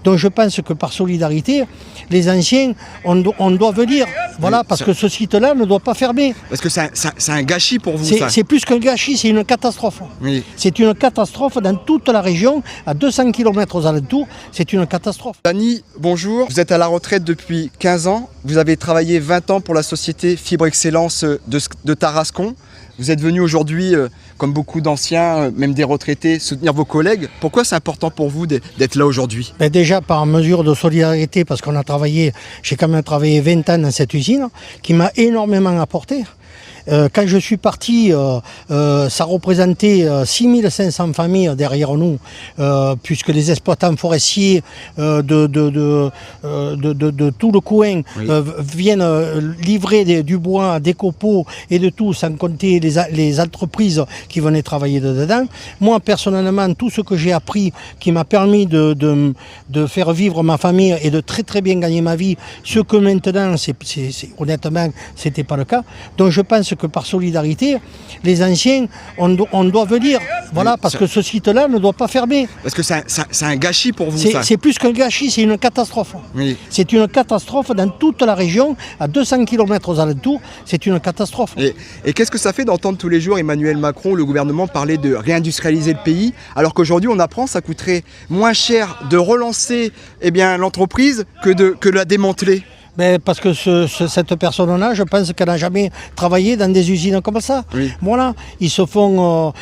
Donc je pense que par solidarité, les anciens, on doit venir, voilà, parce que ce site-là ne doit pas fermer. Parce que c'est un gâchis pour vous, ça. C'est plus qu'un gâchis, c'est une catastrophe. Oui. C'est une catastrophe dans toute la région, à 200 km aux alentours, c'est une catastrophe. Dany, bonjour. Vous êtes à la retraite depuis 15 ans. Vous avez travaillé 20 ans pour la société Fibre Excellence de Tarascon. Vous êtes venu aujourd'hui, comme beaucoup d'anciens, même des retraités, soutenir vos collègues. Pourquoi c'est important pour vous d'être là aujourd'hui? Déjà par mesure de solidarité, parce qu'on a travaillé, j'ai quand même travaillé 20 ans dans cette usine, qui m'a énormément apporté. Quand je suis parti, ça représentait 6500 familles derrière nous, puisque les exploitants forestiers de tout le coin viennent livrer du bois, des copeaux et de tout, sans compter les entreprises qui venaient travailler dedans. Moi, personnellement, tout ce que j'ai appris, qui m'a permis de faire vivre ma famille et de très bien gagner ma vie, ce que maintenant, honnêtement, c'était pas le cas. Donc je pense que par solidarité, les anciens, on doit venir, voilà, parce que ce site-là ne doit pas fermer. Parce que c'est un gâchis pour vous, ça. C'est plus qu'un gâchis, c'est une catastrophe. Oui. C'est une catastrophe dans toute la région, à 200 km aux alentours, c'est une catastrophe. Et qu'est-ce que ça fait d'entendre tous les jours Emmanuel Macron, le gouvernement, parler de réindustrialiser le pays, alors qu'aujourd'hui on apprend que ça coûterait moins cher de relancer l'entreprise que de la démanteler? Parce que cette personne-là, je pense qu'elle n'a jamais travaillé dans des usines comme ça. Oui. Voilà, ils se font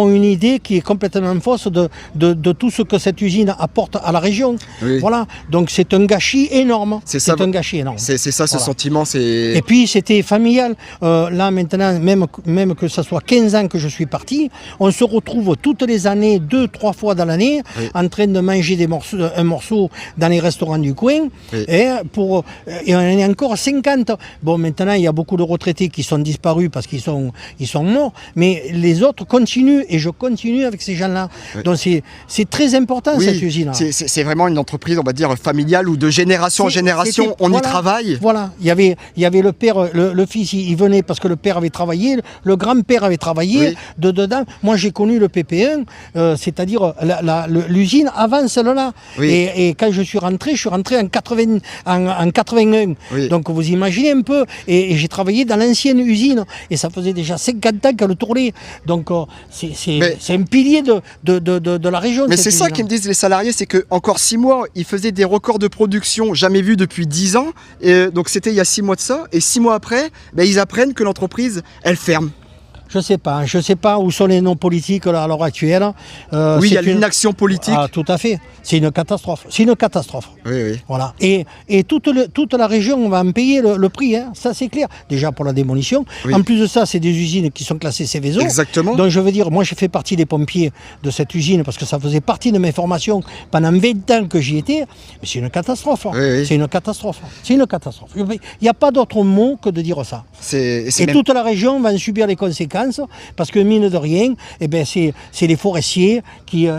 une idée qui est complètement fausse de tout ce que cette usine apporte à la région. Oui. Voilà, donc c'est un gâchis énorme. C'est un gâchis énorme. C'est ça, ce sentiment. Et puis c'était familial. Là maintenant, même que ce soit 15 ans que je suis parti, on se retrouve toutes les années, 2-3 fois dans l'année, en train de manger un morceau dans les restaurants du coin. Oui. Et on est encore 50. Bon, maintenant, il y a beaucoup de retraités qui sont disparus parce qu'ils sont morts, mais les autres continuent, et je continue avec ces gens-là. Oui. Donc c'est très important, cette usine-là. C'est vraiment une entreprise, on va dire, familiale, où de génération en génération, on y travaille. Voilà, il y avait le père, le fils, il venait parce que le père avait travaillé, le grand-père avait travaillé dedans. Moi, j'ai connu le PP1, c'est-à-dire l'usine avant celle-là. Oui. Et quand je suis rentré en 81. Oui. Donc vous imaginez un peu, et j'ai travaillé dans l'ancienne usine, et ça faisait déjà 50 ans qu'elle tournait. Donc c'est un pilier de la région. Mais c'est ça qu'ils me disent les salariés, c'est qu'encore 6 mois, ils faisaient des records de production jamais vus depuis 10 ans. Et donc c'était il y a 6 mois de ça, et 6 mois après, ils apprennent que l'entreprise, elle ferme. Je sais pas où sont les noms politiques là, à l'heure actuelle. Oui, il y a l'inaction politique. Ah, tout à fait. C'est une catastrophe. C'est une catastrophe. Oui. Voilà. Et toute la région va en payer le prix, hein. Ça c'est clair. Déjà pour la démolition. Oui. En plus de ça, c'est des usines qui sont classées Seveso. Exactement. Donc je veux dire, moi j'ai fait partie des pompiers de cette usine parce que ça faisait partie de mes formations pendant 20 ans que j'y étais. Mais c'est une catastrophe. Oui. C'est une catastrophe. C'est une catastrophe. Il n'y a pas d'autre mot que de dire ça. Et toute la région va en subir les conséquences. Parce que mine de rien, c'est les forestiers,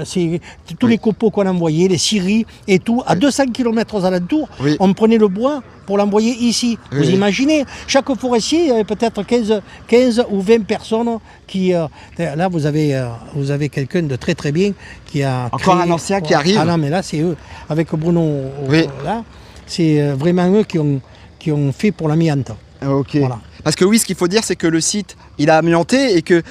c'est tous les copeaux qu'on envoyait, les scieries et tout, à 200 km aux alentours, on prenait le bois pour l'envoyer ici. Vous imaginez, chaque forestier, il y avait peut-être 15 ou 20 personnes qui... là, vous avez quelqu'un de très bien qui a encore créé, un ancien qui arrive. Ah non, mais là, c'est eux. Avec Bruno, là, c'est vraiment eux qui ont fait pour l'amiante. Ok. Voilà. Parce que oui, ce qu'il faut dire, c'est que le site, il a amianté et que,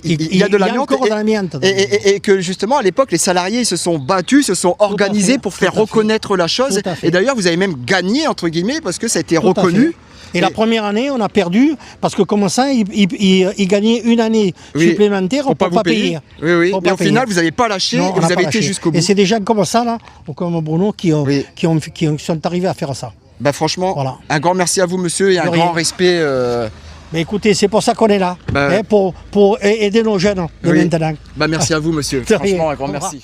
il y a de l'amiante. Et que justement, à l'époque, les salariés se sont battus, se sont organisés pour faire reconnaître la chose. Et d'ailleurs, vous avez même gagné, entre guillemets, parce que ça a été reconnu. Et la première année, on a perdu, parce que comme ça, ils gagnaient une année supplémentaire pour ne pas payer. Oui. Mais au final, vous n'avez pas lâché, et vous avez été jusqu'au bout. Et c'est des gens comme ça, là, comme Bruno, qui sont arrivés à faire ça. Franchement, un grand merci à vous, monsieur, et un grand respect. Mais écoutez, c'est pour ça qu'on est là, pour aider nos jeunes de maintenant. Merci à vous, monsieur. Franchement, un grand merci.